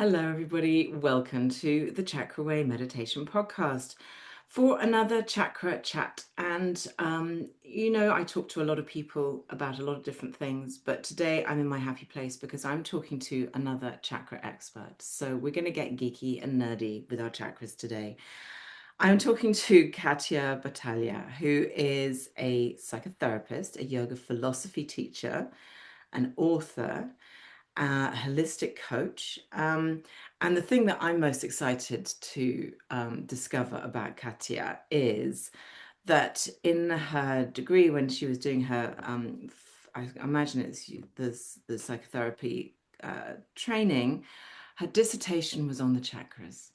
Hello, everybody. Welcome to the Chakra Way Meditation Podcast for another Chakra Chat. And, I talk to a lot of people about a lot of different things, but today I'm in my happy place because I'm talking to another chakra expert. So we're going to get geeky and nerdy with our chakras today. I'm talking to Catia Batalha, who is a psychotherapist, a yoga philosophy teacher, an author, holistic coach. And the thing that I'm most excited to discover about Katia is that in her degree, when she was doing her, I imagine it's the psychotherapy training, her dissertation was on the chakras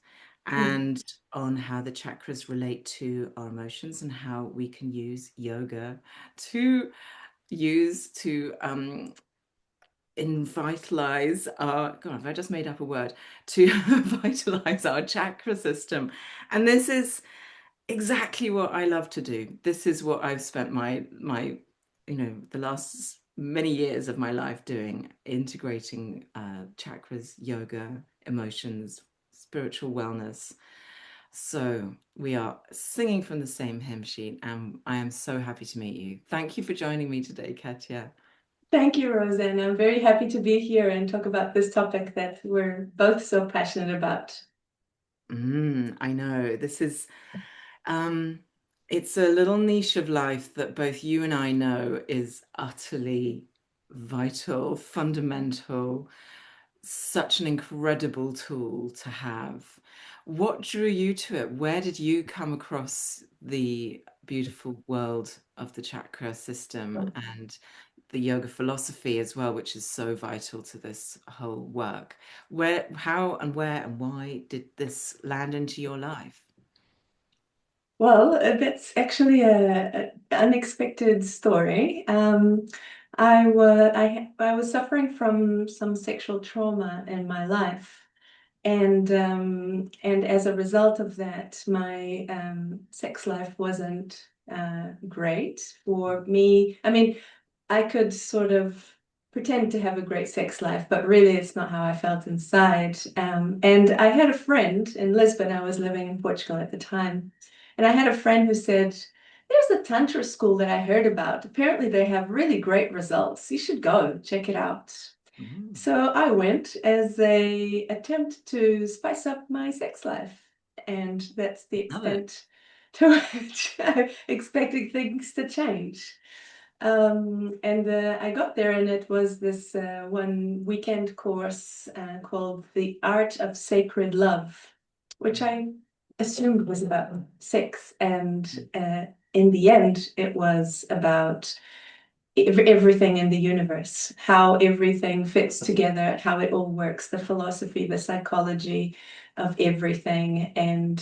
Mm. and on how the chakras relate to our emotions and how we can use yoga to use to vitalize our God, have I just made up a word to vitalize our chakra system? And this is exactly what I love to do. This is what I've spent my the last many years of my life doing, integrating chakras, yoga, emotions, spiritual wellness. So we are singing from the same hymn sheet, and I am so happy to meet you. Thank you for joining me today, Katia. Thank you, Roseanne. I'm very happy to be here and talk about this topic that we're both so passionate about. I know. Um, it's a little niche of life that both you and I know is utterly vital, fundamental, such an incredible tool to have. What drew you to it? Where did you come across the beautiful world of the chakra system and the yoga philosophy as well, which is so vital to this whole work? Where and why did this land into your life? Well, that's actually a unexpected story. I was suffering from some sexual trauma in my life, and as a result of that, my sex life wasn't great for me. I mean, I could sort of pretend to have a great sex life, but really it's not how I felt inside. And I had a friend in Lisbon. I was living in Portugal at the time. And I had a friend who said, there's a Tantra school that I heard about. Apparently they have really great results. You should go check it out. Mm, So I went as a attempt to spice up my sex life. And that's the love it. extent to which I'm expecting things to change. And I got there, and it was this one weekend course called The Art of Sacred Love, which I assumed was about sex. And in the end, it was about everything in the universe, how everything fits together, how it all works, the philosophy, the psychology of everything, and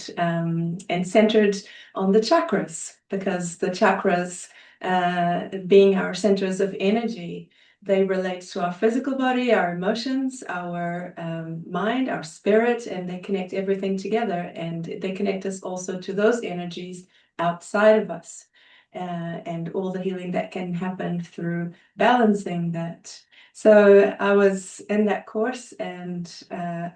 centered on the chakras, because the chakras, being our centers of energy, they relate to our physical body, our emotions, our mind, our spirit, and they connect everything together. And they connect us also to those energies outside of us, and all the healing that can happen through balancing that. So I was in that course, and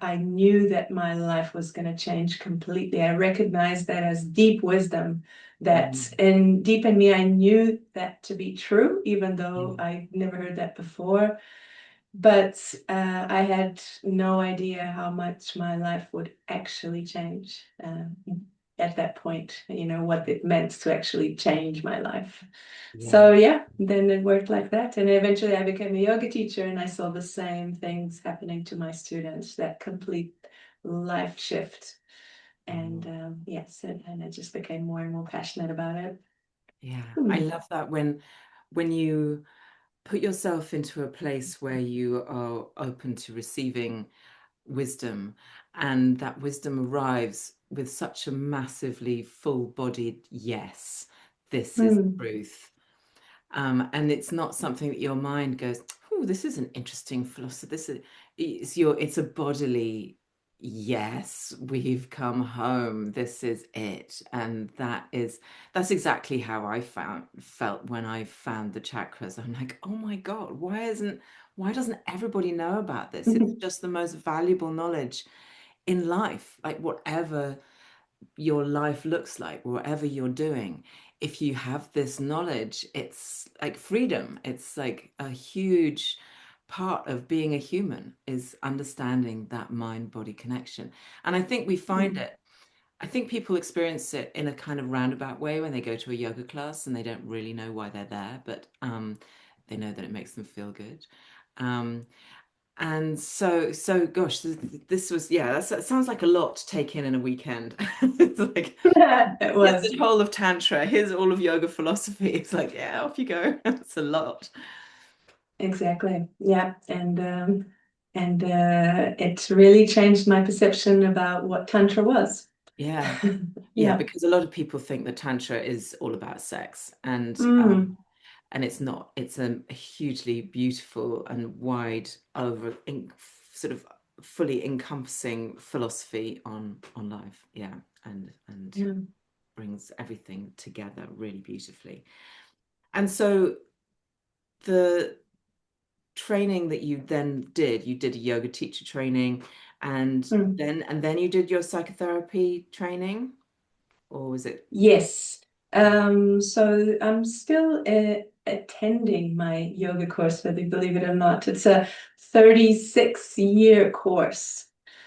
I knew that my life was going to change completely. I recognized that as deep wisdom, that Mm, in deep in me, I knew that to be true, even though yeah, I never heard that before. But I had no idea how much my life would actually change at that point, what it meant to actually change my life. yeah, So yeah, then it worked like that. And eventually I became a yoga teacher, and I saw the same things happening to my students, that complete life shift. And mm, yes, and I just became more and more passionate about it. yeah. I Hmm. love that when you put yourself into a place where you are open to receiving wisdom, and that wisdom arrives with such a massively full-bodied yes, this is Hmm. truth. And it's not something that your mind goes, oh, this is an interesting philosophy. It's a bodily yes, we've come home. This is it. And that's exactly how I felt when I found the chakras. I'm like, oh my God, why doesn't everybody know about this? It's just the most valuable knowledge in life, like whatever your life looks like, whatever you're doing. If you have this knowledge, it's like freedom. It's like a huge part of being a human is understanding that mind-body connection. And I think we find Mm. it, I think people experience it in a kind of roundabout way when they go to a yoga class and they don't really know why they're there, but they know that it makes them feel good. Um, and gosh, this was, yeah, that sounds like a lot to take in a weekend. It's like, It here's was. the whole of Tantra, here's all of yoga philosophy. It's like, yeah, off you go. It's a lot. Exactly. Yeah. And it really changed my perception about what Tantra was. Yeah. Yeah, Yeah. because a lot of people think that Tantra is all about sex, Mm. and it's not. It's a hugely beautiful and wide over sort of fully encompassing philosophy on life. Yeah, and Yeah. brings everything together really beautifully. And so the training that you then did, you did a yoga teacher training, and Mm. then you did your psychotherapy training, or was it? Yes. So I'm still attending my yoga course, whether you believe it or not. It's a 36-year course.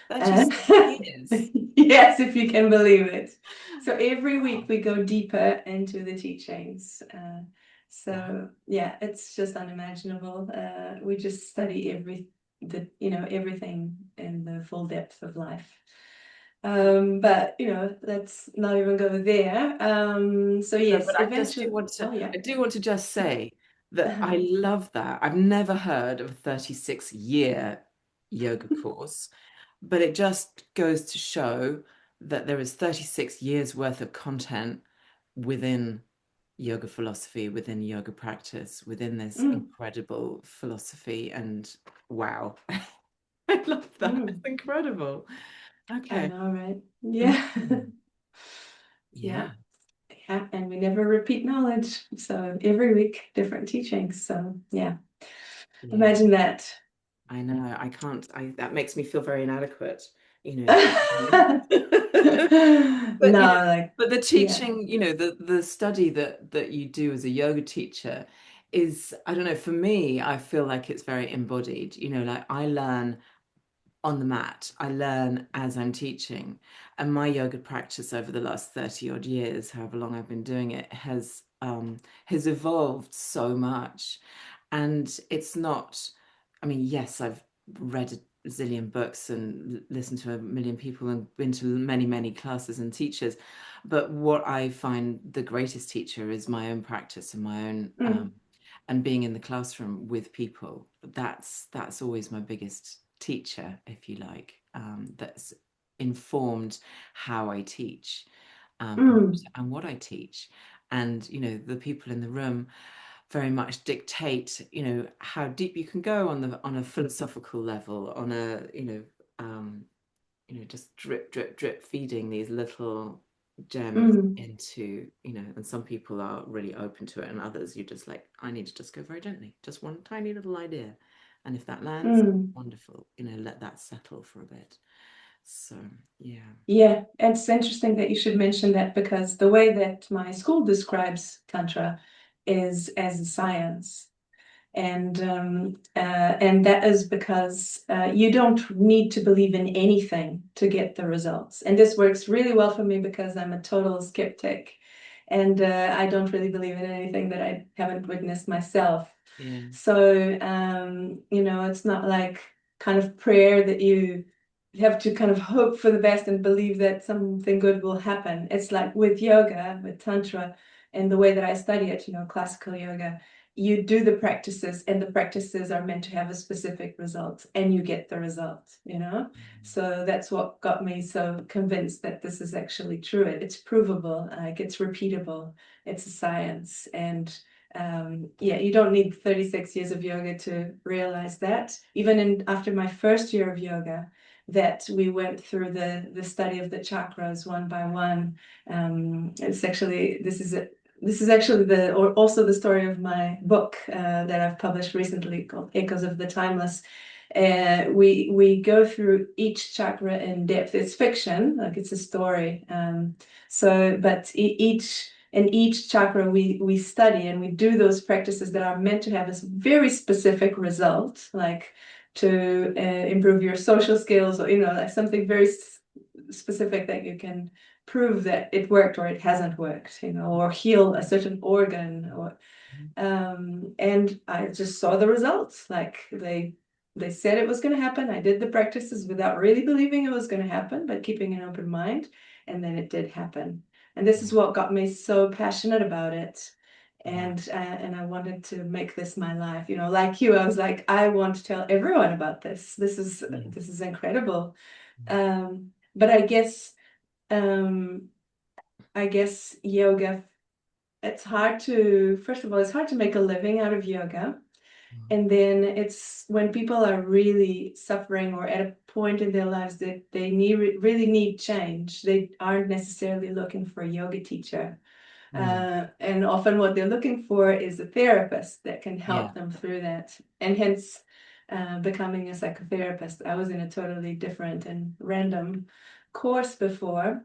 Uh, 36 years. yes, if you can believe it. So every week we go deeper into the teachings. Wow. So yeah, it's just unimaginable. We just study everything in the full depth of life. But let's not even go there. So No, yes, but I just do eventually. want to, Oh yeah. I do want to just say that I love that. I've never heard of a 36-year yoga course, but it just goes to show that there is 36 years worth of content within yoga philosophy, within yoga practice, within this Mm, incredible philosophy. And wow, I love that. It's mm. incredible. I Okay. know, right? Yeah. Mhm. Yeah. Yeah. Yeah, and we never repeat knowledge. So every week, different teachings. So yeah, Yeah. imagine that. I know. I can't. That makes me feel very inadequate, thinking. No, But like, but the yeah. teaching, the study that you do as a yoga teacher is, I don't know, for me, I feel like it's very embodied. Like I learn on the mat. I learn as I'm teaching. And my yoga practice over the last 30 odd years, however long I've been doing it, has evolved so much. And it's not, I mean, yes, I've read a zillion books and listened to a million people and been to many, many classes and teachers. But what I find the greatest teacher is my own practice and my own Mm, and being in the classroom with people. That's always my biggest teacher, if you like, that's informed how I teach, mm, and what I teach. And the people in the room very much dictate, how deep you can go on a philosophical level, on a just drip, drip, drip, feeding these little gems mm, into, and some people are really open to it, and others you just like, I need to just go very gently, just one tiny little idea. And if that lands, mm. wonderful, let that settle for a bit. So, yeah. Yeah, it's interesting that you should mention that because the way that my school describes Tantra is as a science. And that is because you don't need to believe in anything to get the results. And this works really well for me because I'm a total skeptic, and I don't really believe in anything that I haven't witnessed myself. Yeah. So it's not like kind of prayer that you have to kind of hope for the best and believe that something good will happen. It's like with yoga, with Tantra, and the way that I study it, classical yoga, you do the practices and the practices are meant to have a specific result and you get the result. So that's what got me so convinced that this is actually true. It's provable, it's repeatable, it's a science. And yeah, you don't need 36 years of yoga to realize that. Even after my first year of yoga, that we went through the study of the chakras one by one. It's actually, this is this is actually or also the story of my book that I've published recently called Echoes of the Timeless. We go through each chakra in depth. It's fiction, like it's a story. But each chakra we study and we do those practices that are meant to have this very specific result, like to improve your social skills, or like something very specific that you can prove that it worked or it hasn't worked, or heal a certain organ, or and I just saw the results. Like they said it was going to happen. I did the practices without really believing it was going to happen, but keeping an open mind, and then it did happen. And this is Yeah. what got me so passionate about it. Yeah. And I wanted to make this my life. Like you, I was like, I want to tell everyone about this. Yeah. This is incredible. But um, I guess yoga, first of all, it's hard to make a living out of yoga. Mm. And then it's when people are really suffering or at a point in their lives that they really need change, they aren't necessarily looking for a yoga teacher. Mm. And often what they're looking for is a therapist that can Yeah. help them through that. And hence, becoming a psychotherapist. I was in a totally different and random course before,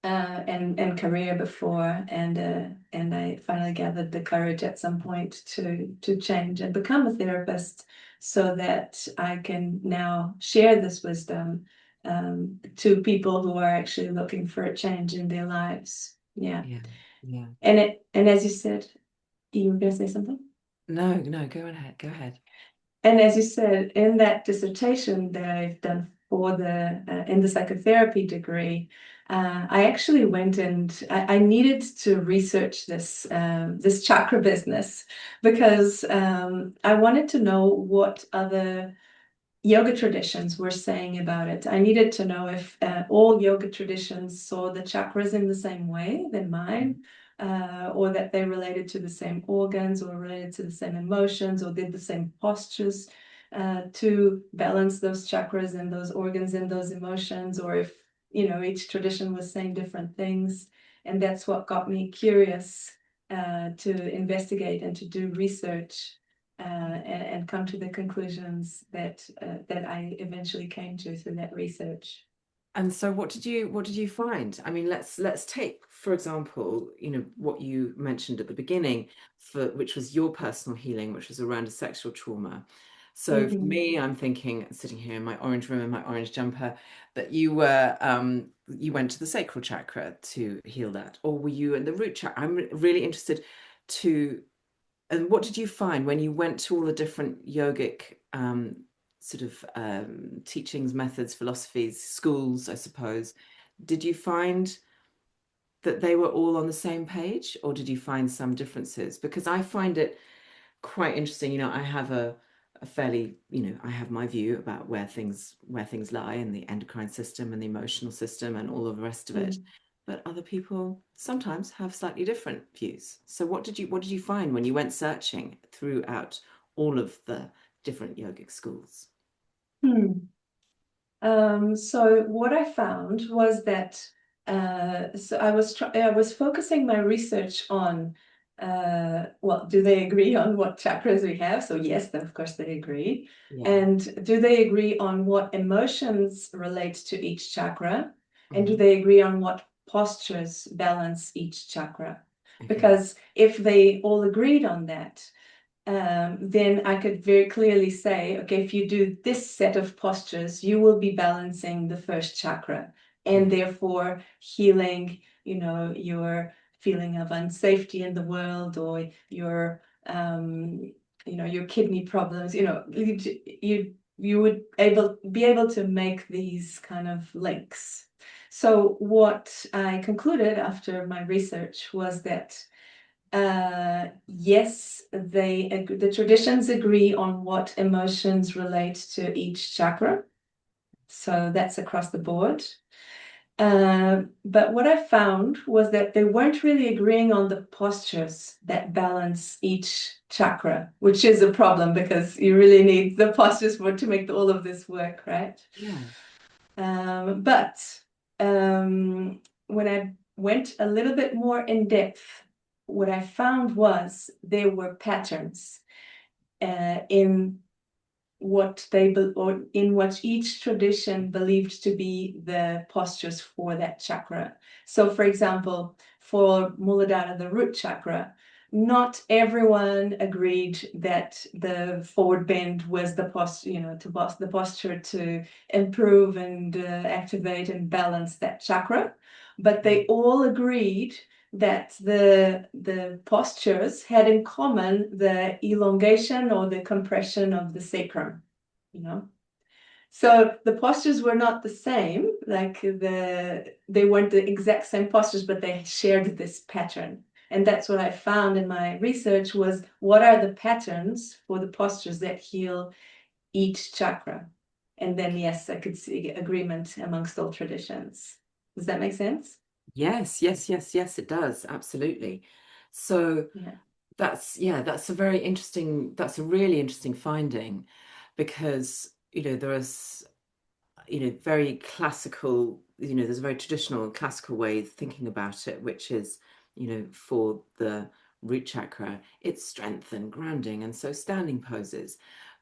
and career before, and I finally gathered the courage at some point to change and become a therapist, so that I can now share this wisdom to people who are actually looking for a change in their lives. Yeah, Yeah. Yeah. and as you said, you were going to say something. No, no, go ahead. Go ahead. And as you said, in that dissertation that I've done for in the psychotherapy degree, I actually went and I needed to research this chakra business, because I wanted to know what other yoga traditions were saying about it. I needed to know if all yoga traditions saw the chakras in the same way than mine, or that they related to the same organs, or related to the same emotions, or did the same postures to balance those chakras and those organs and those emotions, or if each tradition was saying different things. And that's what got me curious to investigate and to do research, and come to the conclusions that I eventually came to through that research. And so what did you find? I mean, let's take, for example, what you mentioned at the beginning, which was your personal healing, which was around a sexual trauma. So for Mhm. me, I'm thinking, sitting here in my orange room in my orange jumper, that you went to the sacral chakra to heal that, or were you in the root chakra? I'm really interested to and what did you find when you went to all the different yogic sort of teachings, methods, philosophies, schools, I suppose? Did you find that they were all on the same page, or did you find some differences? Because I find it quite interesting. I have a fairly, I have my view about where things lie in the endocrine system and the emotional system and all of the rest of it. Mm. But other people sometimes have slightly different views. So what did you find when you went searching throughout all of the different yogic schools? Hmm. So what I found was that so I was focusing my research on well, do they agree on what chakras we have? So yes, then of course they agree. Yeah. And do they agree on what emotions relate to each chakra? And do Mhm. they agree on what postures balance each chakra? Okay. Because if they all agreed on that, then I could very clearly say, okay, if you do this set of postures, you will be balancing the first chakra, and Yeah. therefore healing, your feeling of unsafety in the world, or your kidney problems. You would be able to make these kind of links. So what I concluded after my research was that yes, the traditions agree on what emotions relate to each chakra. So that's across the board. But what I found was that they weren't really agreeing on the postures that balance each chakra, which is a problem because you really need the postures to make all of this work, right? Yeah. But when I went a little bit more in depth, what I found was there were patterns in what or in what each tradition believed to be the postures for that chakra. So, for example, for Muladhara, the root chakra, not everyone agreed that the forward bend was the posture, the posture to improve and activate and balance that chakra. But they all agreed that the postures had in common the elongation or the compression of the sacrum, you know. So the postures were not the same, like they weren't the exact same postures, but they shared this pattern. And that's what I found in my research was what are the patterns for the postures that heal each chakra? And then yes, I could see agreement amongst all traditions. Does that make sense? Yes, yes, yes, yes, it does. Absolutely. So Yeah. that's a very interesting, that's a really interesting finding because, very classical, there's a very traditional classical way of thinking about it, which is, for the root chakra, it's strength and grounding, and so standing poses.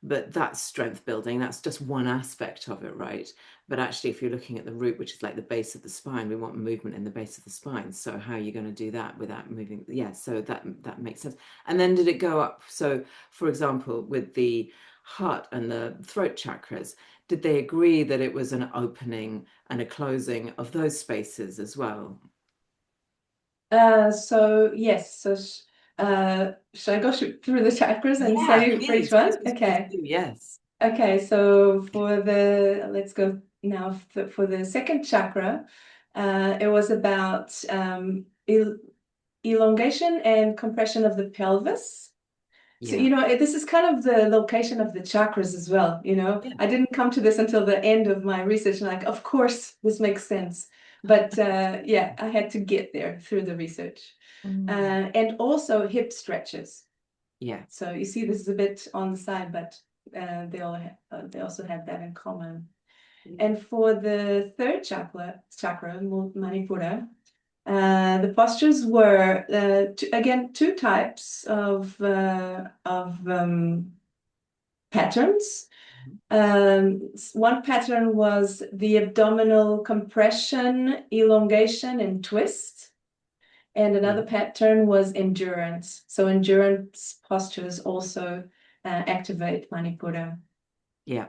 But that's strength building, that's just one aspect of it, right? But actually, if you're looking at the root, which is like the base of the spine, we want movement in the base of the spine. So how are you going to do that without moving? Yeah, so that makes sense. And then did it go up? So, for example, with the heart and the throat chakras, did they agree that it was an opening and a closing of those spaces as well? So yes, should I go through the chakras and Yeah, say for each please, please, one? please, please Okay. do. Yes. Okay, so let's go now for the second chakra. It was about elongation and compression of the pelvis. So, Yeah. this is kind of the location of the chakras as well. Yeah. I didn't come to this until the end of my research. And like, of course, this makes sense. But yeah, I had to get there through the research. Mm. And also hip stretches. Yeah. So you see, this is a bit on the side, but they also have that in common. Yeah. And for the third chakra, Manipura, the postures were again two types of patterns. One pattern was the abdominal compression, elongation, and twist. And Yeah. another pattern was endurance. So endurance postures also activate Manipura. Yeah.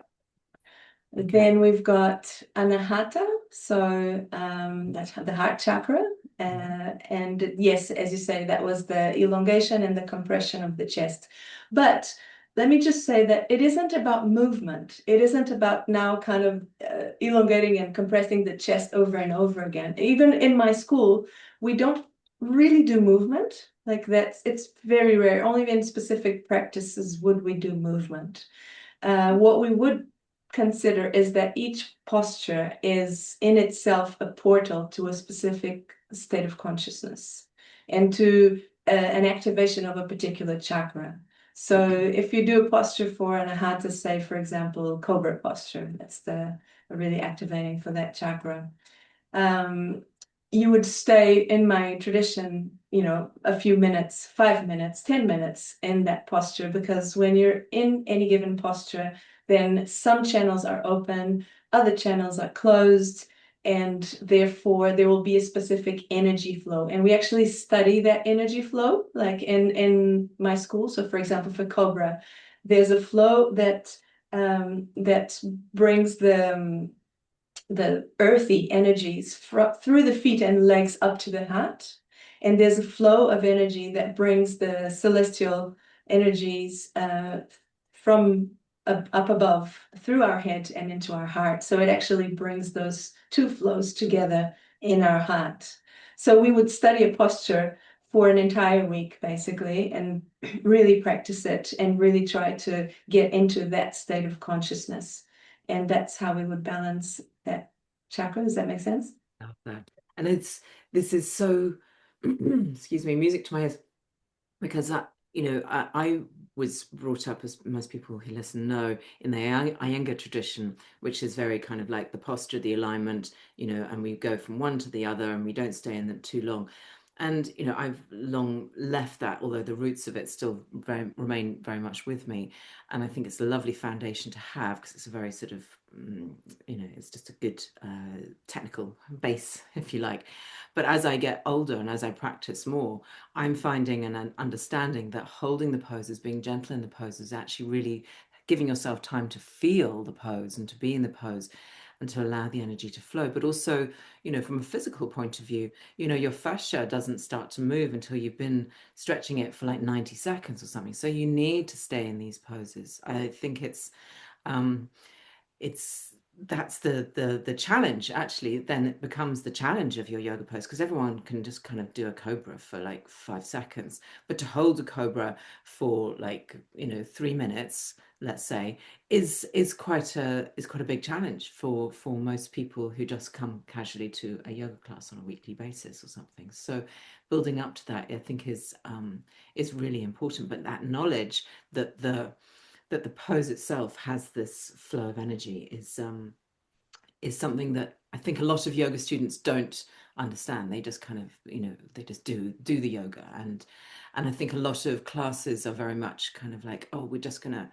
Okay. Then we've got Anahata, so that's the heart chakra. Mhm. And yes, as you say, that was the elongation and the compression of the chest. But let me just say that it isn't about movement. It isn't about now kind of elongating and compressing the chest over and over again. Even in my school, we don't really do movement like that. It's very rare. Only in specific practices would we do movement. What we would consider is that each posture is in itself a portal to a specific state of consciousness and to an activation of a particular chakra. So if you do a posture for an Anahata, say, for example, cobra posture, that's the really activating for that chakra. Um, you would stay in my tradition, a few minutes, 5 minutes, 10 minutes in that posture, because when you're in any given posture, then some channels are open, other channels are closed, and therefore there will be a specific energy flow. And we actually study that energy flow, like in my school. So, for example, for Cobra, there's a flow that brings the earthy energies through the feet and legs up to the heart. And there's a flow of energy that brings the celestial energies from up above through our head and into our heart. So it actually brings those two flows together in our heart. So we would study a posture for an entire week, basically, and really practice it and really try to get into that state of consciousness. And that's how we would balance that chakra. Does that make sense? Love that. And this is so, excuse me, music to my ears because I was brought up, as most people who listen know, in the Iyengar tradition, which is very kind of like the posture, the alignment, and we go from one to the other and we don't stay in them too long. And I've long left that, although the roots of it still remain very much with me. And I think it's a lovely foundation to have, because it's a very sort of it's just a good technical base, if you like. But as I get older and as I practice more, I'm finding and understanding that holding the poses, being gentle in the poses, actually really giving yourself time to feel the pose and to be in the pose and to allow the energy to flow. But also, from a physical point of view, your fascia doesn't start to move until you've been stretching it for like 90 seconds or something. So you need to stay in these poses. I think um, it's that's the challenge. Actually, then it becomes the challenge of your yoga pose, because everyone can just kind of do a cobra for like 5 seconds, but to hold a cobra for like 3 minutes, let's say, is quite a big challenge for most people who just come casually to a yoga class on a weekly basis or something. So building up to that, I think, is really important. But that knowledge that the pose itself has this flow of energy is something that I think a lot of yoga students don't understand. They just kind of, they just do the yoga, and I think a lot of classes are very much kind of like, oh, we're just gonna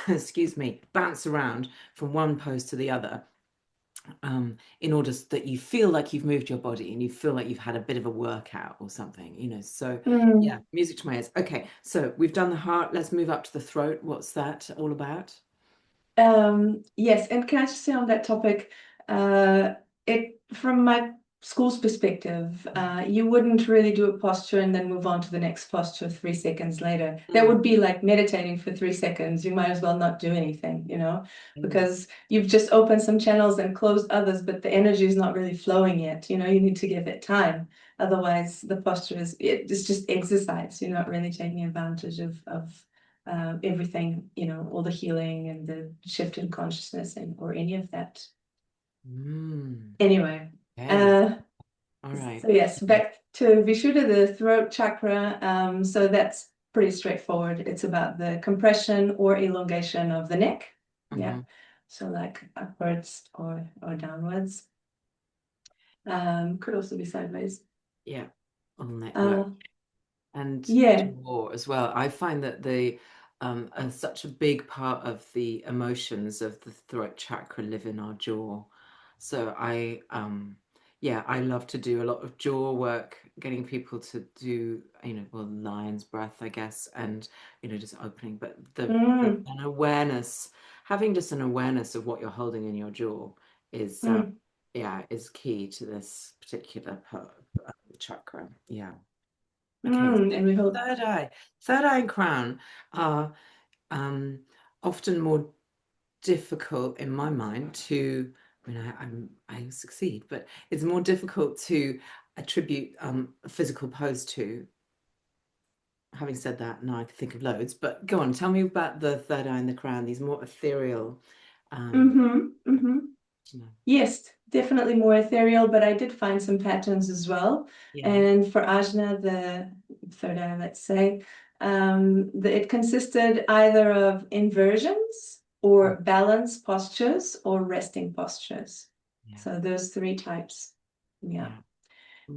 excuse me, bounce around from one pose to the other, in order that you feel like you've moved your body and you feel like you've had a bit of a workout or something, So yeah, Mm. music to my ears. Okay, so we've done the heart. Let's move up to the throat. What's that all about? Yes, and can I just say on that topic, uh, it from my school's perspective, you wouldn't really do a posture and then move on to the next posture 3 seconds later. That Mm, would be like meditating for 3 seconds. You might as well not do anything, mm, because you've just opened some channels and closed others, but the energy is not really flowing yet. You need to give it time. Otherwise, the posture it's just exercise. You're not really taking advantage of everything, all the healing and the shift in consciousness or any of that. mm. Anyway, Okay. uh, All right. so yes, back to Vishuddha, the throat chakra. So that's pretty straightforward. It's about the compression or elongation of the neck. Yeah. Hmm. So like upwards or downwards. Could also be sideways. Yeah. All network. Uh, And yeah. jaw as well. I find that the such a big part of the emotions of the throat chakra live in our jaw. So yeah, I love to do a lot of jaw work, getting people to do, well, lion's breath, I guess, and just opening. But Mm, an awareness, having just an awareness of what you're holding in your jaw is, mm, yeah, is key to this particular chakra. Yeah. Okay, so and we hold. third eye, third eye and crown are um, often more difficult in my mind to. I mean, I succeed, but it's more difficult to attribute a physical pose to. Having said that, now I can think of loads. But go on, tell me about the third eye and the crown. These more ethereal. Um, Mm-hmm, mm-hmm. you know, Yes, definitely more ethereal, but I did find some patterns as well. yeah, And for Ajna, the third eye, let's say, it consisted either of inversions mm, or balance postures or resting postures. yeah, So those three types. Yeah. yeah.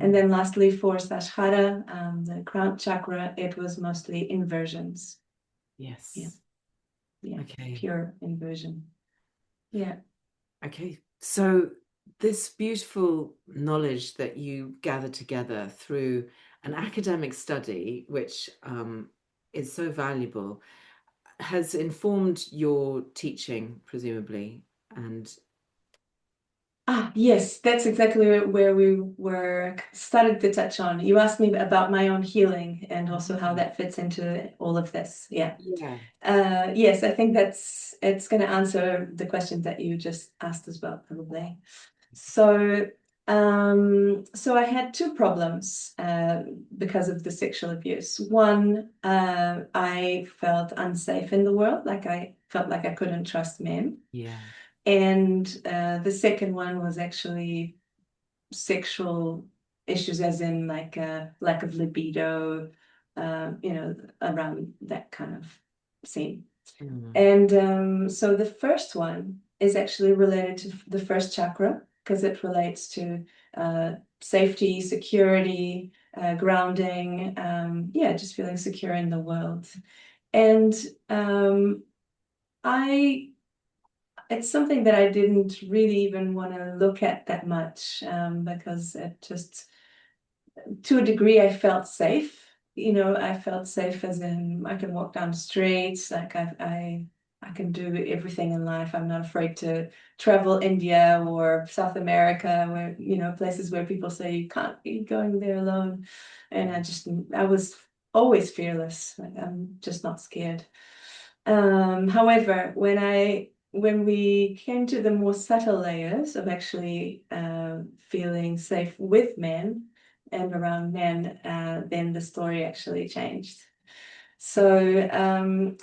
And Mm, then lastly, for Sashara, the crown chakra, it was mostly inversions. Yeah. yes. Yeah. Okay. Pure inversion. Yeah. Okay, so this beautiful knowledge that you gather together through an academic study, which is so valuable, has informed your teaching, presumably. And Yes, that's exactly where we were started to touch on. You asked me about my own healing and also how yeah, that fits into all of this. Yeah. yeah, Yes, I think it's going to answer the question that you just asked as well, probably. So, so I had two problems because of the sexual abuse. One, I felt unsafe in the world, like I felt like I couldn't trust men. yeah, And the second one was actually sexual issues, as in like a lack of libido, around that kind of scene. mm, And so the first one is actually related to the first chakra. because it relates to safety, security, grounding, yeah, just feeling secure in the world. And I it's something that I didn't really even want to look at that much, because it just, to a degree, I felt safe. You know, I felt safe as in I can walk down the streets, like I can do everything in life. I'm not afraid to travel India or South America, where, you know, places where people say you can't be going there alone. And I was always fearless. Like, I'm just not scared. However, when we came to the more subtle layers of actually feeling safe with men and around men, then the story actually changed. So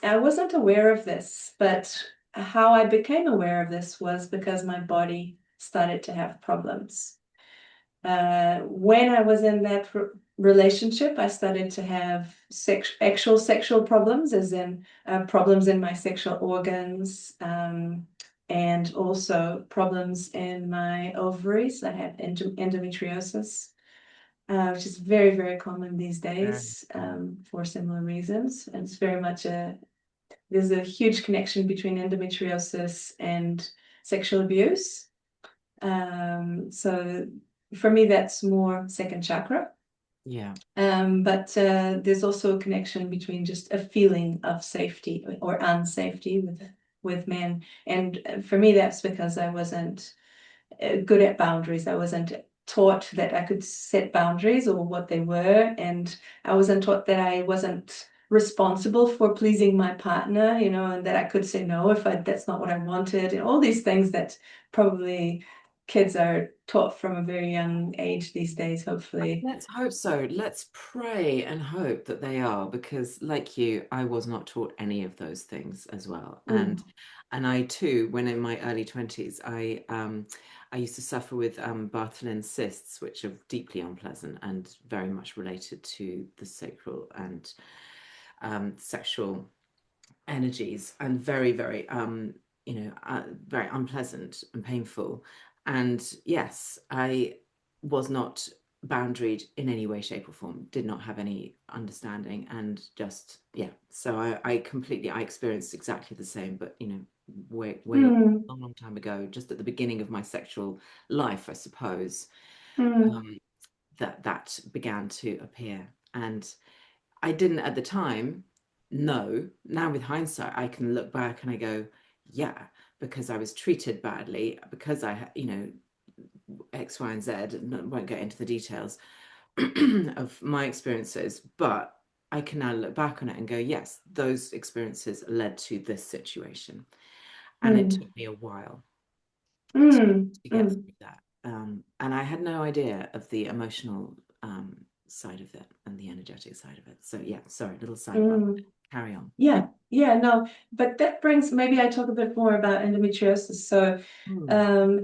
I wasn't aware of this, but how I became aware of this was because my body started to have problems. When I was in that relationship, I started to have actual sexual problems, as in problems in my sexual organs, and also problems in my ovaries. I had endometriosis, which is very, very common these Very days, common. for similar reasons. And it's very much there's a huge connection between endometriosis and sexual abuse. So for me, that's more second chakra. Yeah. But there's also a connection between just a feeling of safety or unsafety with men. And for me, that's because I wasn't good at boundaries. I wasn't taught that I could set boundaries or what they were, and I wasn't taught that I wasn't responsible for pleasing my partner, you know, and that I could say no if that's not what I wanted, and all these things that probably kids are taught from a very young age these days, hopefully. Let's hope so. Let's pray and hope that they are, because like you, I was not taught any of those things as well. Mm. And I too, when in my early 20s, I used to suffer with Bartholin cysts, which are deeply unpleasant and very much related to the sacral and sexual energies, and very, very very unpleasant and painful. And yes, I was not boundaried in any way, shape, or form, did not have any understanding, and just, yeah. So I completely, I experienced exactly the same, but way Mm. long, long time ago, just at the beginning of my sexual life, I suppose, Mm. um, that began to appear. And I didn't at the time know. Now, with hindsight, I can look back and I go, yeah, because I was treated badly, because X, Y, and Z, and I won't get into the details of my experiences, but I can now look back on it and go, yes, those experiences led to this situation. And it Mm. took me a while to, Mm. to get Mm. through that. And I had no idea of the emotional side of it and the energetic side of it. So, yeah, sorry, little sidebar. Mm. Carry on. Yeah, yeah, no, but that brings, maybe I talk a bit more about endometriosis. So, Hmm.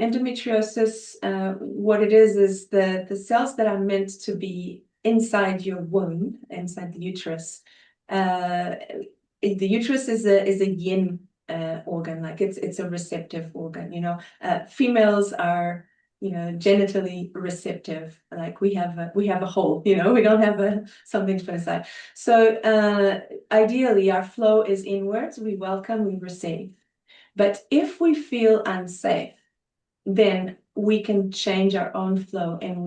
endometriosis, what it is the cells that are meant to be inside your womb, inside the uterus. Uh, the uterus is a yin organ, like it's a receptive organ. You know, females are, you know, genitally receptive. Like we have a hole. You know, we don't have something to put aside. So ideally, our flow is inwards. We welcome, we receive. But if we feel unsafe, then we can change our own flow, and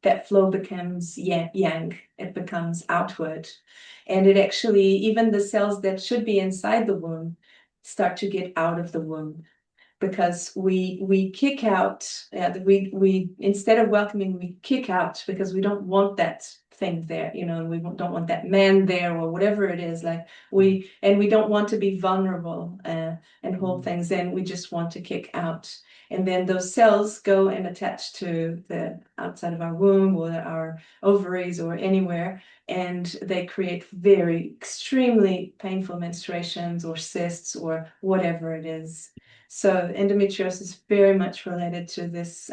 that flow becomes yang. It becomes outward, and it actually, even the cells that should be inside the womb start to get out of the womb, because we kick out, we instead of welcoming, we kick out, because we don't want that thing there, you know, and we don't want that man there or whatever it is, like we don't want to be vulnerable, and hold Mm. things in. We just want to kick out, and then those cells go and attach to the outside of our womb or our ovaries or anywhere, and they create very extremely painful menstruations or cysts or whatever it is. So endometriosis is very much related to this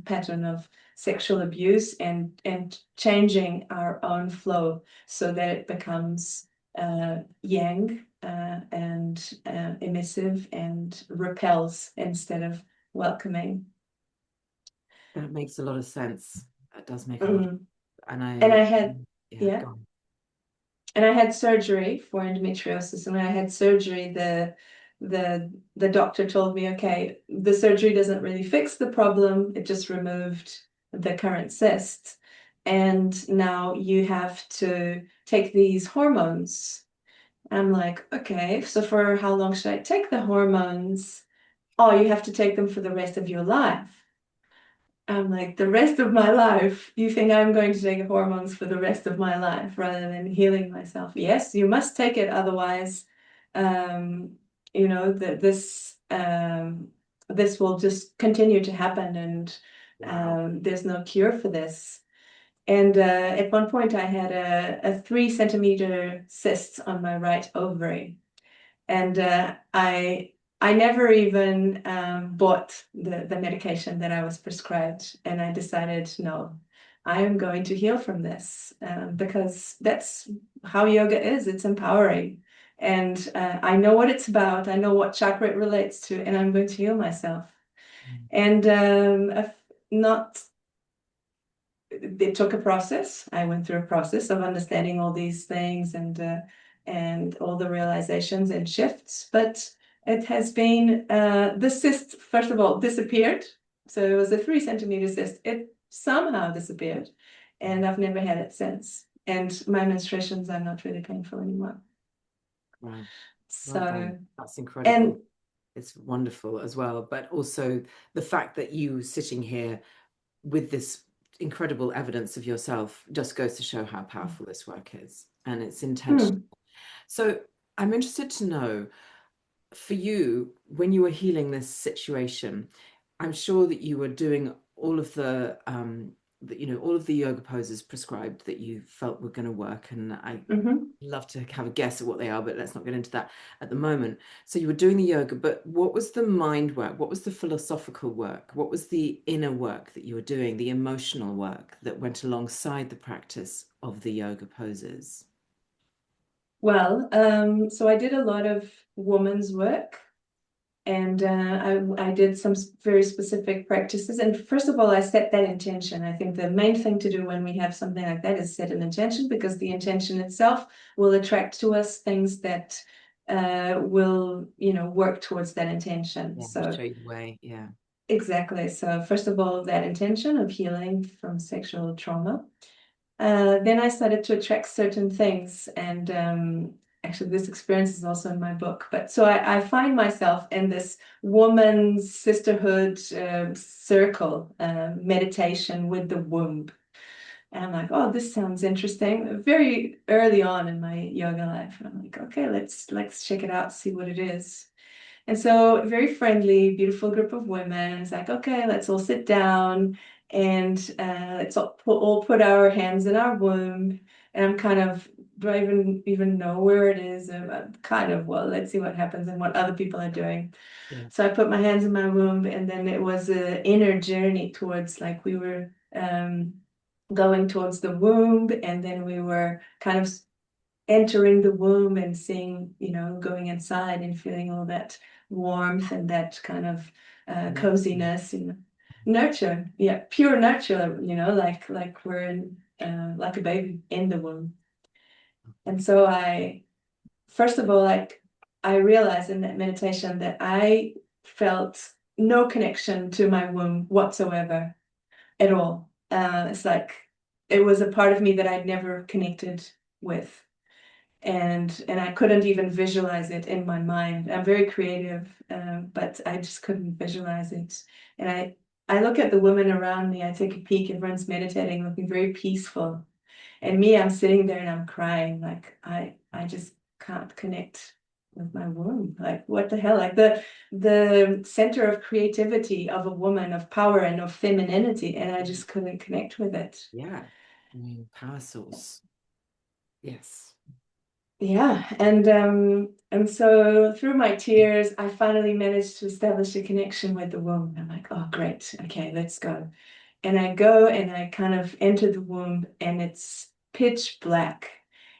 pattern of sexual abuse, and changing our own flow so that it becomes yang, and emissive, and repels instead of welcoming. That makes a lot of sense. That does make a lot of, Mm. and And I I, had, yeah, yeah, go on. and I had surgery for endometriosis. And when I had surgery, the doctor told me, okay, the surgery doesn't really fix the problem. It just removed the current cyst. And now you have to take these hormones. I'm like, okay, so for how long should I take the hormones? Oh, you have to take them for the rest of your life. I'm like, the rest of my life, you think I'm going to take hormones for the rest of my life rather than healing myself? Yes, you must take it, otherwise, um, that this will just continue to happen, and Wow. there's no cure for this. And at one point, I had a 3 centimeter cyst on my right ovary. And I never even bought the medication that I was prescribed, and I decided, no, I am going to heal from this, because that's how yoga is. It's empowering, and I know what it's about. I know what chakra it relates to, and I'm going to heal myself. Mm. And not it took a process. I went through a process of understanding all these things, and all the realizations and shifts. But it has been the cyst, first of all, disappeared. So it was a 3 centimeter cyst. It somehow disappeared, and I've never had it since. And my menstruations are not really painful anymore. Wow. Well done. So, That's and incredible. It's wonderful as well. But also the fact that you sitting here with this incredible evidence of yourself just goes to show how powerful this work is. And it's intentional. hmm, So I'm interested to know, for you, when you were healing this situation, I'm sure that you were doing all of all of the yoga poses prescribed that you felt were going to work. And I mhm. love to have a guess at what they are, but let's not get into that at the moment. So you were doing the yoga, but what was the mind work? What was the philosophical work? What was the inner work that you were doing, the emotional work that went alongside the practice of the yoga poses? Well, so I did a lot of woman's work. And I did some very specific practices. And first of all, I set that intention. I think the main thing to do when we have something like that is set an intention, because the intention itself will attract to us things that will, work towards that intention. Yeah, So show you the way. Yeah. exactly. So first of all, that intention of healing from sexual trauma. Then I started to attract certain things, and actually, this experience is also in my book. But so I find myself in this woman's sisterhood circle, meditation with the womb. And I'm like, oh, this sounds interesting. Very early on in my yoga life, and I'm like, okay, let's check it out, see what it is. And so, very friendly, beautiful group of women. It's like, okay, let's all sit down, and let's all put our hands in our womb. And I'm kind of, do I even know where it is? I'm kind of, well, let's see what happens and what other people are doing. Yeah. So I put my hands in my womb, and then it was an inner journey towards, like, we were going towards the womb, and then we were kind of entering the womb and seeing, going inside and feeling all that warmth and that kind of Nurturing. coziness, nurture, yeah, pure nurture, like we're in, like a baby in the womb. And so first of all, like, I realized in that meditation that I felt no connection to my womb whatsoever at all. It's like it was a part of me that I'd never connected with, and I couldn't even visualize it in my mind. I'm very creative, but I just couldn't visualize it. And I look at the women around me. I take a peek. Everyone's meditating, looking very peaceful, and me, I'm sitting there and I'm crying. Like I just can't connect with my womb. Like, what the hell? Like the center of creativity of a woman, of power and of femininity, and I just couldn't connect with it. Yeah. I mean, power source. Yes. Yeah, and so through my tears, I finally managed to establish a connection with the womb. I'm like, oh, great, okay, let's go. And I go and I kind of enter the womb, and it's pitch black,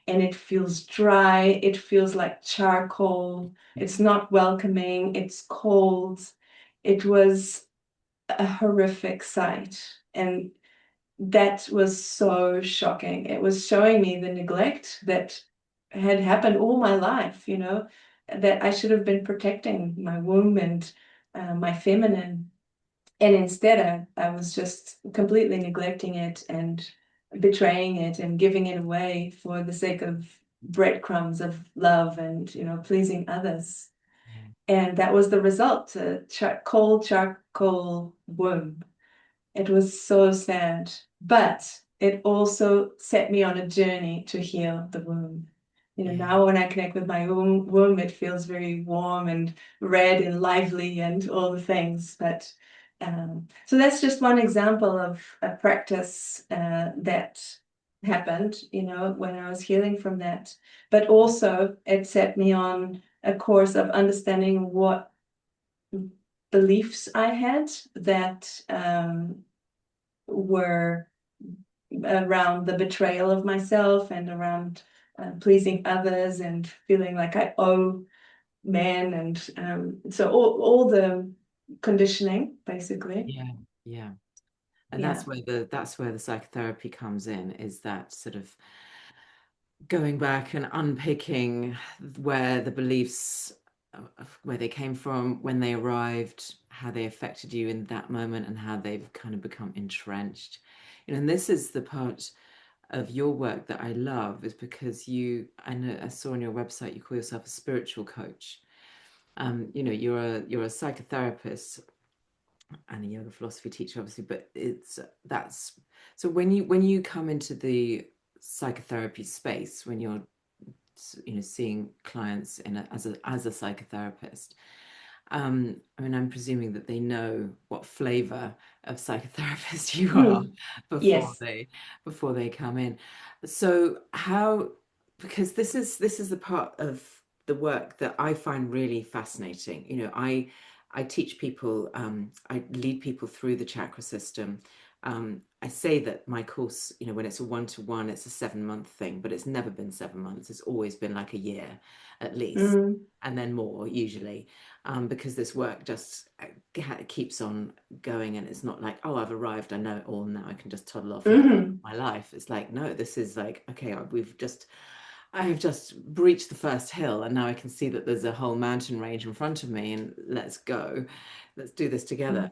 and it feels dry. It feels like charcoal. It's not welcoming. It's cold. It was. a horrific sight. And that was so shocking. It was showing me the neglect that had happened all my life, that I should have been protecting my womb and my feminine. And instead, I was just completely neglecting it and betraying it and giving it away for the sake of breadcrumbs of love and, pleasing others. And that was the result, a cold charcoal womb. It was so sad, but it also set me on a journey to heal the womb. Yeah. Now when I connect with my own womb, it feels very warm and red and lively and all the things. But so that's just one example of a practice that happened, when I was healing from that. But also it set me on a course of understanding what beliefs I had that were around the betrayal of myself and around pleasing others and feeling like I owe men, and so all the conditioning basically. Yeah. Yeah. And Yeah. that's where the psychotherapy comes in, is that sort of going back and unpicking where the beliefs, where they came from, when they arrived, how they affected you in that moment, and how they've kind of become entrenched. And this is the part of your work that I love, is because I know I saw on your website you call yourself a spiritual coach. You're a psychotherapist and a yoga philosophy teacher, obviously, but that's so when you come into the psychotherapy space, when you're seeing clients as a psychotherapist, I mean, I'm presuming that they know what flavor of psychotherapist you are Mm. before Yes. they come in. So how, because this is the part of the work that I find really fascinating. I teach people, I lead people through the chakra system. I say that my course, when it's a one-to-one, it's a 7 month thing, but it's never been 7 months. It's always been like a year at least, Mm. and then more usually, because this work just keeps on going, and it's not like, oh, I've arrived, I know it all now, I can just toddle off and get Hmm. my life. It's like, no, this is like, okay, I have just breached the first hill, and now I can see that there's a whole mountain range in front of me, and let's go, let's do this together.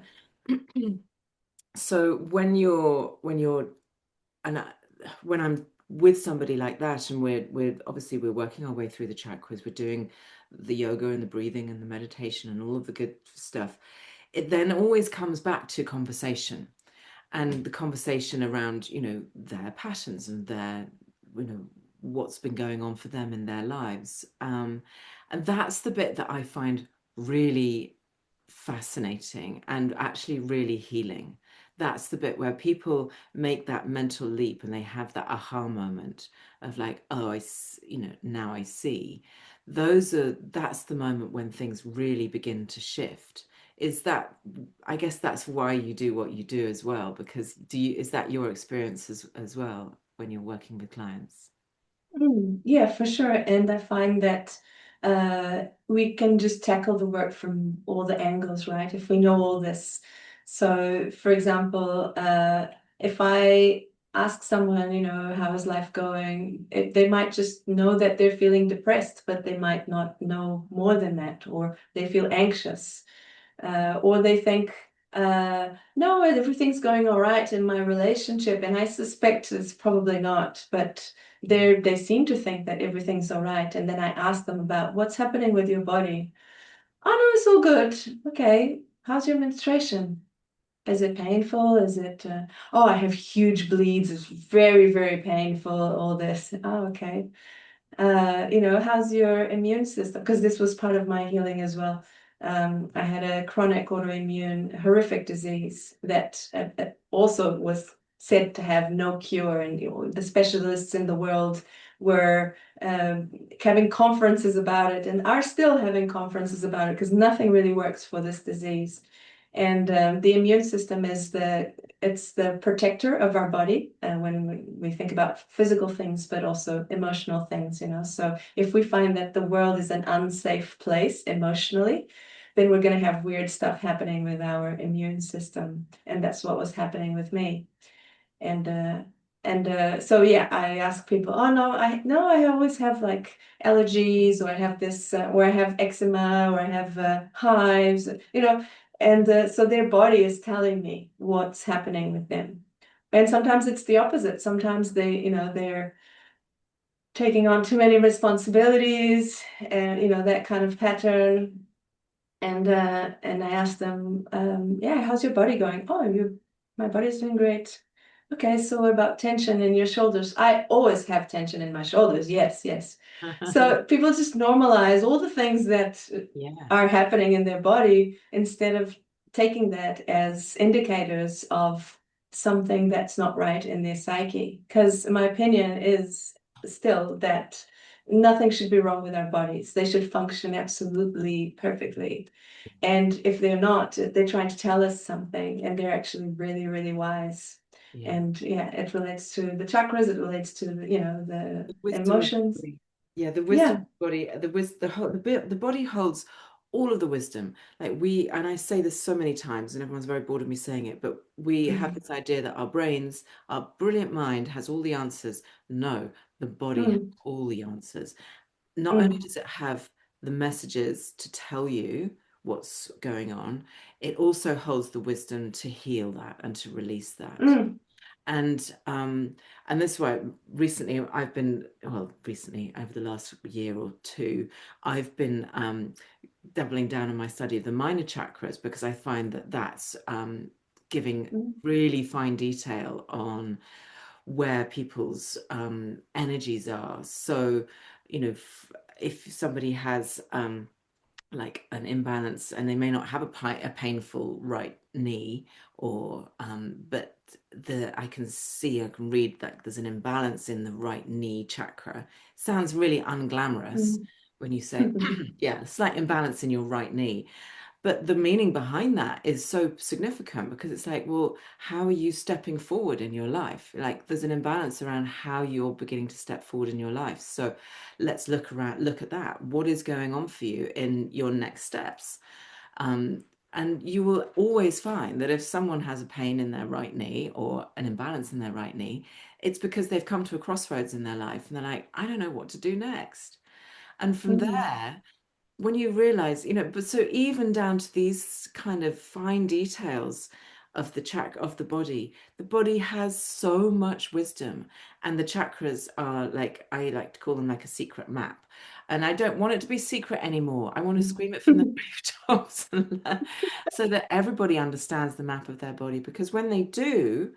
So when you're and when I'm with somebody like that, and we're obviously we're working our way through the chakras, we're doing the yoga and the breathing and the meditation and all of the good stuff, it then always comes back to conversation, and the conversation around their patterns and their what's been going on for them in their lives, and that's the bit that I find really fascinating and actually really healing. That's the bit where people make that mental leap and they have that aha moment of like, oh, now I see. That's the moment when things really begin to shift. Is that, I guess that's why you do what you do as well, because is that your experience as well when you're working with clients? Yeah, for sure. And I find that we can just tackle the work from all the angles, right? If we know all this. So, for example, if I ask someone, how is life going? They might just know that they're feeling depressed, but they might not know more than that, or they feel anxious, or they think, no, everything's going all right in my relationship, and I suspect it's probably not, but they seem to think that everything's all right. And then I ask them about what's happening with your body. Oh no, it's all good. Okay, how's your menstruation? Is it painful? Is it, oh, I have huge bleeds. It's very, very painful, all this. Oh, okay. How's your immune system? Because this was part of my healing as well. I had a chronic autoimmune horrific disease that also was said to have no cure, and the specialists in the world were having conferences about it and are still having conferences about it because nothing really works for this disease. And the immune system is it's the protector of our body, and when we think about physical things, but also emotional things. So if we find that the world is an unsafe place emotionally, then we're going to have weird stuff happening with our immune system. And that's what was happening with me. And so yeah, I ask people, oh no, I always have like allergies, or I have this, or I have eczema, or I have hives, and so their body is telling me what's happening with them. And sometimes it's the opposite. Sometimes they're taking on too many responsibilities, and that kind of pattern. And I asked them, yeah, how's your body going? Oh, my body's doing great. Okay, so what about tension in your shoulders? I always have tension in my shoulders. Yes, yes. So people just normalize all the things that Yeah, are happening in their body instead of taking that as indicators of something that's not right in their psyche. Because my opinion is still that nothing should be wrong with our bodies. They should function absolutely perfectly. And if they're not, they're trying to tell us something, and they're actually really, really wise. yeah. And yeah, it relates to the chakras, it relates to the The wisdom of the emotions. body. Yeah, the wisdom Yeah. of the body, the body holds all of the wisdom. Like we, and I say this so many times, and everyone's very bored of me saying it, but we have Mm, this idea that our brains, our brilliant mind has all the answers. No, the body has mm, all the answers. Not only mm, does it have the messages to tell you what's going on, it also holds the wisdom to heal that and to release that. mm, And and this way, recently I've been, well, recently over the last year or two, I've been doubling down on my study of the minor chakras, because I find that that's giving mm, really fine detail on where people's energies are. So, if somebody has like an imbalance, and they may not have a painful right knee, or but I can see, I can read that there's an imbalance in the right knee chakra. Sounds really unglamorous mm, when you say yeah, a slight imbalance in your right knee, but the meaning behind that is so significant, because it's like, well, how are you stepping forward in your life? Like there's an imbalance around how you're beginning to step forward in your life. So let's look at that. What is going on for you in your next steps? Um, and you will always find that if someone has a pain in their right knee, or an imbalance in their right knee, it's because they've come to a crossroads in their life and they're like, I don't know what to do next. And from mm, there, when you realize, but so even down to these kind of fine details of the body has so much wisdom, and the chakras are like, I like to call them like a secret map. And I don't want it to be secret anymore. I want to scream it from the mm, rooftops so that everybody understands the map of their body, because when they do,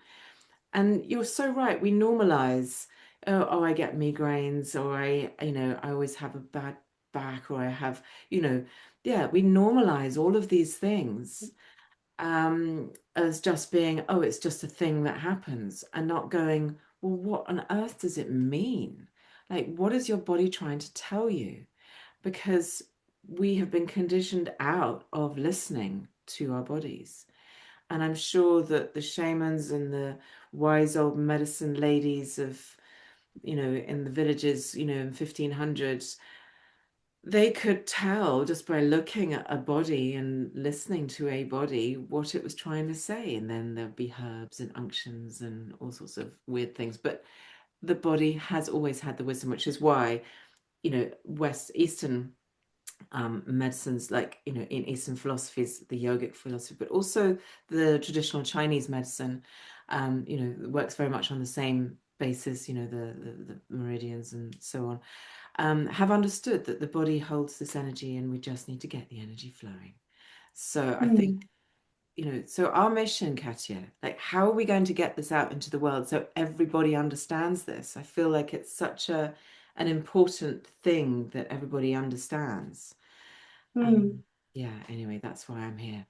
and you're so right. We normalize, oh, I get migraines, or I always have a bad back, or I have, you know, yeah, we normalize all of these things as just being, oh, it's just a thing that happens, and not going, well, what on earth does it mean? Like, what is your body trying to tell you? Because we have been conditioned out of listening to our bodies. And I'm sure that the shamans and the wise old medicine ladies of, in the villages, in 1500s, they could tell just by looking at a body and listening to a body what it was trying to say. And then there'd be herbs and unctions and all sorts of weird things. But the body has always had the wisdom, which is why, West Eastern medicines, like in Eastern philosophies, the yogic philosophy, but also the traditional Chinese medicine, works very much on the same basis, the meridians and so on, have understood that the body holds this energy, and we just need to get the energy flowing. So I think, mm, so our mission, Katia, like, how are we going to get this out into the world so everybody understands this? I feel like it's such an important thing that everybody understands. mm. Um, yeah, anyway, that's why I'm here.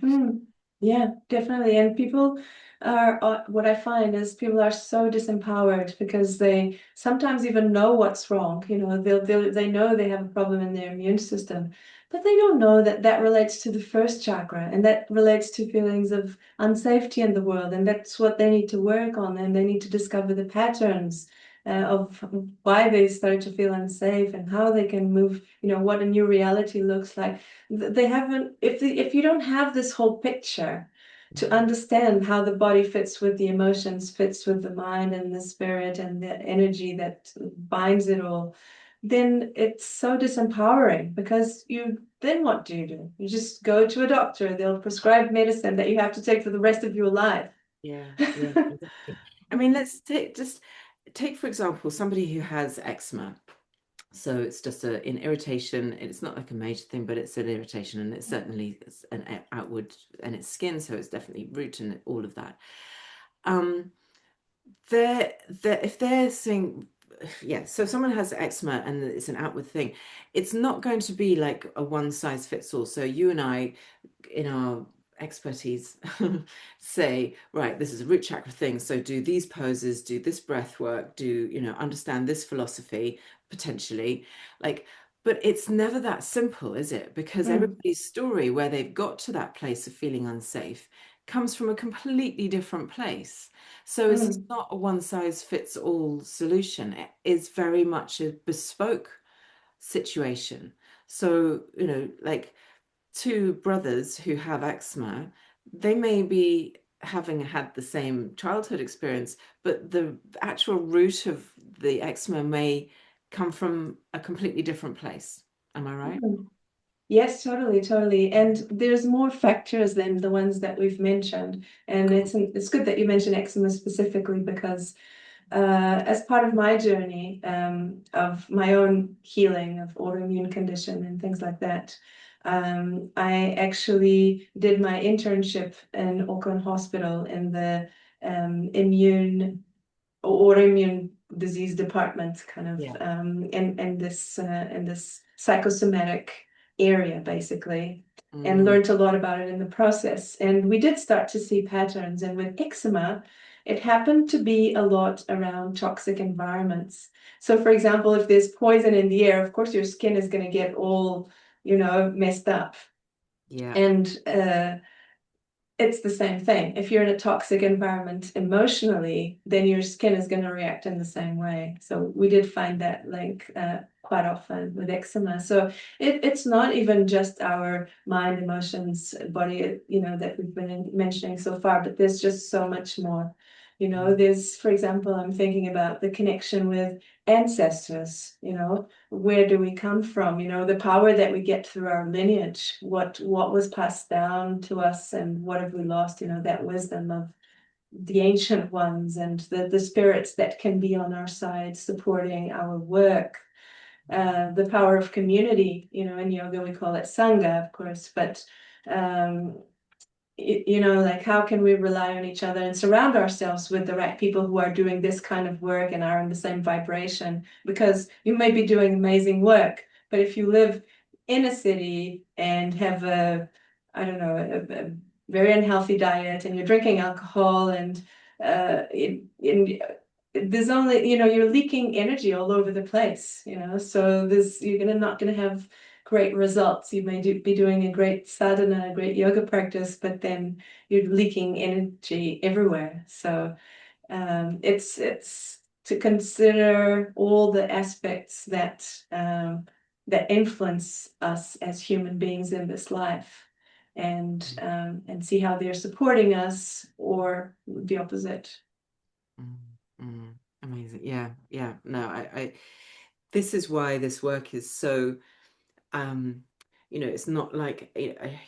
Mm, yeah, definitely. And people what I find is people are so disempowered because they sometimes even know what's wrong. They know they have a problem in their immune system, but they don't know that that relates to the first chakra, and that relates to feelings of unsafety in the world. And that's what they need to work on. And they need to discover the patterns of why they start to feel unsafe and how they can move, what a new reality looks like. They haven't, if you don't have this whole picture to understand how the body fits with the emotions, fits with the mind and the spirit and the energy that binds it all, then it's so disempowering because then what do? You just go to a doctor, they'll prescribe medicine that you have to take for the rest of your life. Yeah, yeah, exactly. I mean, let's take for example somebody who has eczema. So it's just an irritation. It's not like a major thing, but it's an irritation, and it's certainly an outward, and it's skin, so it's definitely root and all of that. Um, if they're saying, yeah, so if someone has eczema and it's an outward thing, it's not going to be like a one size fits all. So you and I, in our expertise, say, right, this is a root chakra thing. So do these poses, do this breath work, understand this philosophy potentially. Like, but it's never that simple, is it? Because Mm, everybody's story where they've got to that place of feeling unsafe comes from a completely different place. So it's mm, not a one size fits all solution. It is very much a bespoke situation. So, like two brothers who have eczema, they may be having had the same childhood experience, but the actual root of the eczema may come from a completely different place. Am I right? mm. Yes, totally, totally. And there's more factors than the ones that we've mentioned. And Cool. it's good that you mentioned eczema specifically because as part of my journey of my own healing of autoimmune condition and things like that, I actually did my internship in Auckland Hospital in the immune autoimmune disease department, kind of Yeah. in this psychosomatic area, basically, and Mm, learned a lot about it in the process. And we did start to see patterns. And with eczema, it happened to be a lot around toxic environments. So, for example, if there's poison in the air, of course, your skin is going to get all, messed up. yeah. And it's the same thing. If you're in a toxic environment emotionally, then your skin is going to react in the same way. So we did find that link quite often with eczema. So it's not even just our mind, emotions, body, that we've been mentioning so far, but there's just so much more. Mm, There's, for example, I'm thinking about the connection with ancestors, where do we come from, the power that we get through our lineage, what was passed down to us and what have we lost, that wisdom of the ancient ones and the spirits that can be on our side supporting our work, the power of community, in yoga we call it sangha, of course, but um, like how can we rely on each other and surround ourselves with the right people who are doing this kind of work and are in the same vibration? Because you may be doing amazing work, but if you live in a city and have I don't know, a very unhealthy diet and you're drinking alcohol and there's only, you're leaking energy all over the place, so you're not gonna have great results. You may be doing a great sadhana, a great yoga practice, but then you're leaking energy everywhere. So it's to consider all the aspects that influence us as human beings in this life, and see how they're supporting us or the opposite. mm, mm. Amazing. Yeah, yeah. No, this is why this work is so um it's not like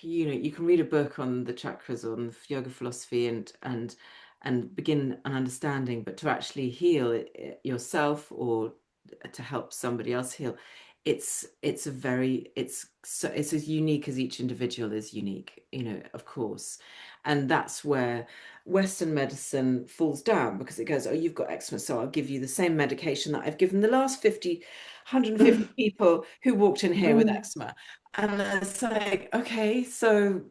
you can read a book on the chakras on yoga philosophy and begin an understanding, but to actually heal yourself or to help somebody else heal, it's a very it's as unique as each individual is unique, of course. And that's where Western medicine falls down, because it goes, oh, you've got eczema, so I'll give you the same medication that I've given the last 150 people who walked in here with Mm, eczema. And it's like, okay, so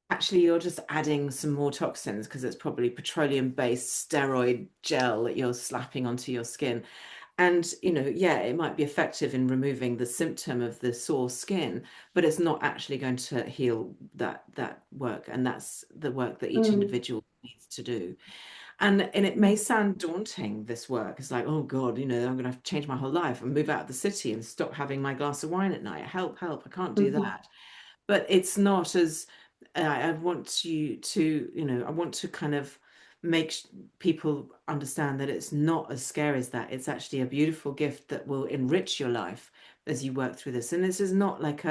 actually you're just adding some more toxins because it's probably petroleum-based steroid gel that you're slapping onto your skin. And, yeah, it might be effective in removing the symptom of the sore skin, but it's not actually going to heal that work. And that's the work that each mm, individual needs to do. And it may sound daunting, this work. It's like, oh God, I'm gonna have to change my whole life and move out of the city and stop having my glass of wine at night. Help, help, I can't do Mhm. that. But it's not as I want you to, I want to kind of make people understand that it's not as scary as that. It's actually a beautiful gift that will enrich your life as you work through this. And this is not like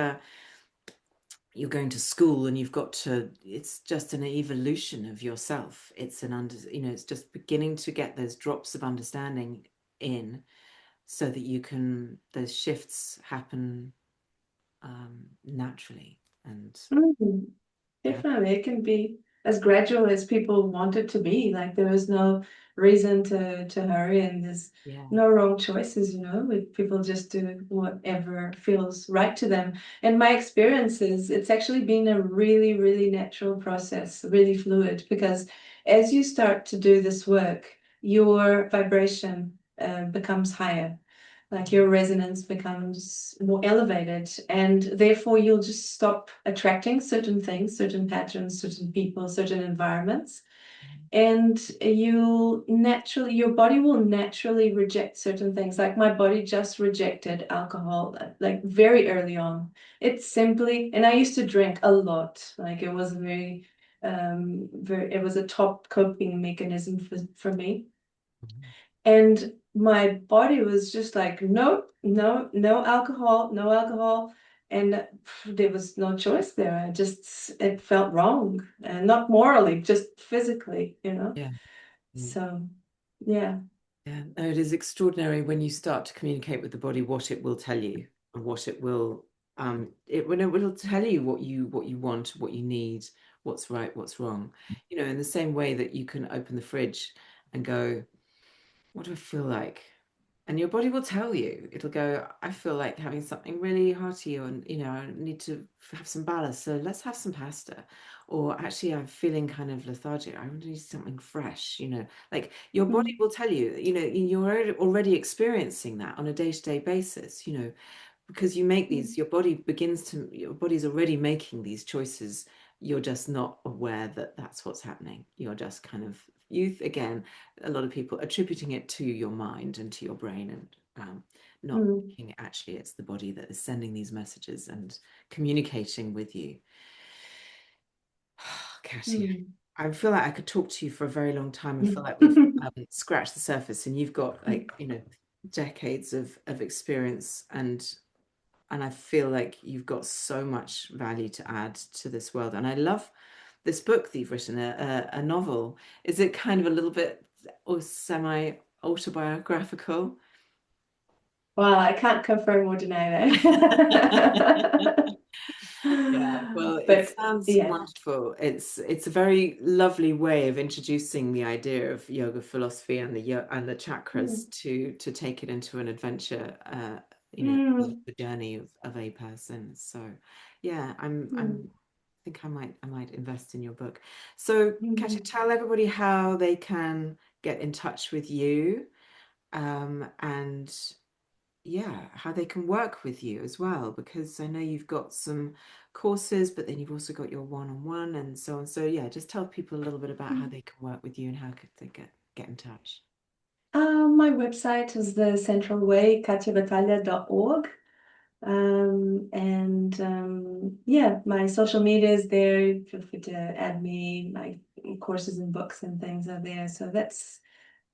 you're going to school and you've got to, it's just an evolution of yourself. It's it's just beginning to get those drops of understanding in so that those shifts happen naturally. And Mhm. yeah, Definitely, it can be as gradual as people want it to be. Like there is no reason to hurry, and there's yeah. no wrong choices. People just do whatever feels right to them. And my experience is, it's actually been a really, really natural process, really fluid. Because as you start to do this work, your vibration becomes higher, like your resonance becomes more elevated, and therefore you'll just stop attracting certain things, certain patterns, certain people, certain environments, and your body will naturally reject certain things. Like my body just rejected alcohol, like very early on. It's simply, and I used to drink a lot, like it was it was a top coping mechanism for me. And my body was just like, no, no, no alcohol, no alcohol. And there was no choice there. It felt wrong, and not morally, just physically. Yeah. Mm. So, yeah. Yeah, no, it is extraordinary when you start to communicate with the body what it will tell you and what it will when it will tell you what you want, what you need, what's right, what's wrong. In the same way that you can open the fridge and go, what do I feel like? And your body will tell you. It'll go, I feel like having something really hearty, or, I need to have some ballast. So let's have some pasta. Or actually, I'm feeling kind of lethargic. I need something fresh, like your body Mm, will tell you, you're already experiencing that on a day-to-day basis, because you make mm, your body's already making these choices. You're just not aware that that's what's happening. You're just kind of again, a lot of people attributing it to your mind and to your brain, and not mm, thinking actually it's the body that is sending these messages and communicating with you. Katia, mm. I feel like I could talk to you for a very long time. I feel like we've scratched the surface, and you've got, like, decades of experience, and I feel like you've got so much value to add to this world. And I love this book that you've written, a novel. Is it kind of a little bit or semi autobiographical? Well, I can't confirm or deny that. Yeah, well, it But sounds yeah. wonderful. It's a very lovely way of introducing the idea of yoga philosophy and the chakras Mm, to take it into an adventure, mm, the journey of a person. So, yeah, mm, I think I might invest in your book. So, Katia, mhm. tell everybody how they can get in touch with you, and yeah, how they can work with you as well, because I know you've got some courses, but then you've also got your one-on-one and so on. So yeah, just tell people a little bit about how Mm. they can work with you and how could they get in touch. My website is the Central Way, catiabatalha.org. And yeah, my social media is there. Feel free to add me. My courses and books and things are there. So I'll that's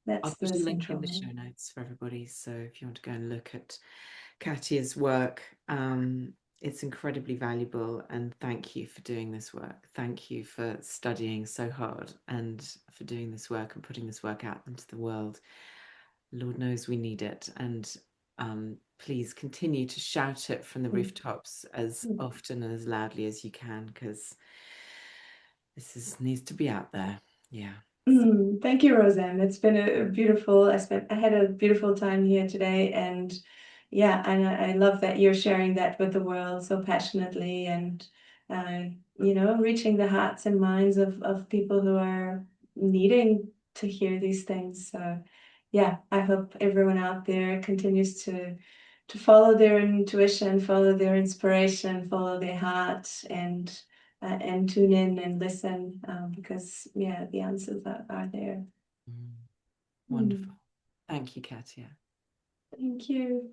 put the a link in Central the Way. show notes for everybody. So if you want to go and look at Katia's work, it's incredibly valuable. And thank you for doing this work. Thank you for studying so hard and for doing this work and putting this work out into the world. Lord knows we need it. And please continue to shout it from the Mm. rooftops as Mm. often and as loudly as you can, because needs to be out there. Yeah. So, Thank you, Roseanne. It's been a beautiful, I had a beautiful time here today, and yeah, and I love that you're sharing that with the world so passionately, and uh, reaching the hearts and minds of people who are needing to hear these things. So yeah, I hope everyone out there continues to follow their intuition, follow their inspiration, follow their heart, and tune in and listen, because yeah, the answers are there. Mm. Mm. Wonderful. Thank you, Katia. Thank you.